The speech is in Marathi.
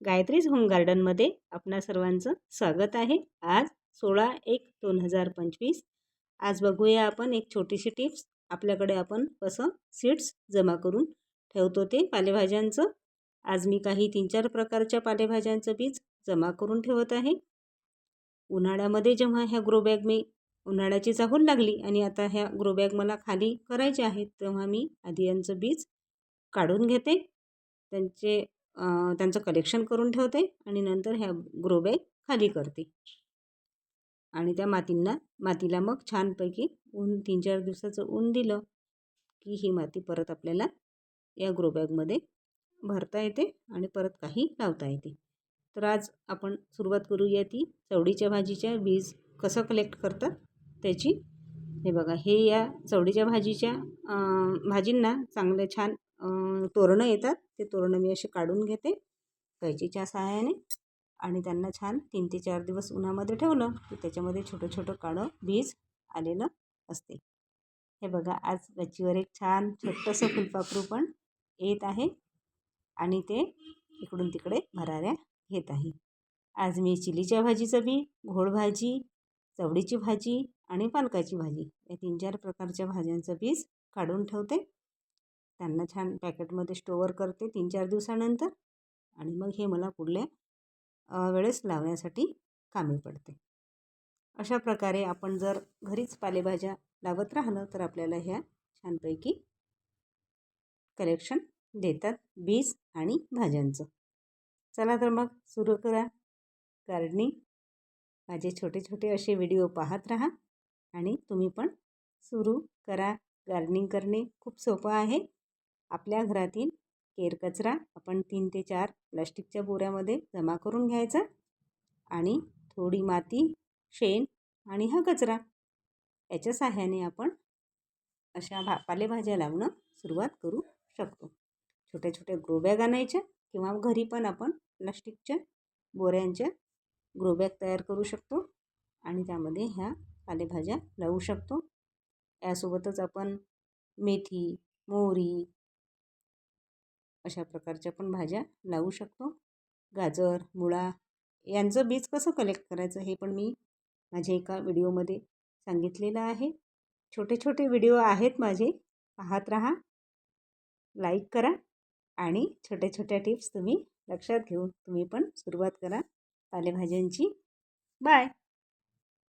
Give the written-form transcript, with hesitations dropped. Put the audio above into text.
गायत्रीज होम गार्डनमध्ये आपणा सर्वांचं स्वागत आहे। आज 16/1/2025 आज बघूया आपण एक छोटीशी टिप्स। आपल्याकडे आपण कसं सीड्स जमा करून ठेवतो ते पालेभाज्यांचं। आज मी काही 3-4 प्रकारच्या पालेभाज्यांचं बीज जमा करून ठेवत आहे। उन्हाळ्यामध्ये जेव्हा ह्या ग्रो बॅग मी उन्हाळ्याची चाहूल लागली आणि आता ह्या ग्रो बॅग मला खाली करायचे आहेत, तेव्हा मी आधी यांचं बीज काढून घेते, त्यांचं कलेक्शन करून ठेवते आणि नंतर ह्या ग्रो बॅग खाली करते आणि त्या मातीला मग छानपैकी ऊन 3-4 दिवसाचं ऊन दिलं की ही माती परत आपल्याला या ग्रो बॅगमध्ये भरता येते आणि परत काही लावता येते। तर आज आपण सुरुवात करूया ती चवडीच्या भाजीच्या बीज कसं कलेक्ट करतात त्याची। हे बघा, हे या चवडीच्या भाजींना चांगले छान तोरणं येतात। ते तोरणं मी असे काढून घेते कैचीच्या सहाय्याने आणि त्यांना छान 3 ते 4 दिवस उन्हामध्ये ठेवलं की त्याच्यामध्ये छोटं छोटं काळं बीज आलेलं असते। हे बघा, आज गच्चीवर एक छान छोटंसं फुलपाखरू पण येत आहे आणि ते इकडून तिकडे भराऱ्या घेत आहे। आज मी चिलीच्या भाजीचं बी, घोळ भाजी, चवडीची भाजी आणि पालकाची भाजी या 3-4 प्रकारच्या भाज्यांचं बीज काढून ठेवते। त्यांना छान पॅकेटमध्ये स्टोअर करते 3-4 दिवसानंतर आणि मग हे मला पुढल्या वेळेस लावण्यासाठी कामी पडते। अशा प्रकारे आपण जर घरीच पालेभाज्या लावत राहिलं तर आपल्याला ह्या छानपैकी कलेक्शन देतात बीज आणि भाज्यांचं। चला तर मग सुरू करा गार्डनिंग। माझे छोटे छोटे असे व्हिडिओ पाहत राहा आणि तुम्ही पण सुरू करा। गार्डनिंग करणे खूप सोपं आहे। आपल्या घरातील केर कचरा आपण 3 ते 4 प्लास्टिकच्या बोऱ्यामध्ये जमा करून घ्यायचा आणि थोडी माती, शेण आणि हा कचरा याच्या सहाय्याने आपण अशा पालेभाज्या लावणं सुरुवात करू शकतो। छोटे छोटे ग्रो बॅग आणायच्या किंवा घरी पण आपण प्लास्टिकच्या बोऱ्यांच्या ग्रो बॅग तयार करू शकतो आणि त्यामध्ये ह्या पालेभाज्या लावू शकतो। यासोबतच आपण मेथी, मोहरी अशा प्रकारच्या पण भाज्या लावू शकतो। गाजर, मुळा यांचं बीज कसं कलेक्ट करायचं हे पण मी माझ्या एका व्हिडिओमध्ये सांगितलेलं आहे। छोटे छोटे व्हिडिओ आहेत माझे, पाहत राहा, लाईक करा आणि छोट्या छोट्या टिप्स तुम्ही लक्षात घेऊन तुम्ही पण सुरुवात करा पालेभाज्यांची। बाय।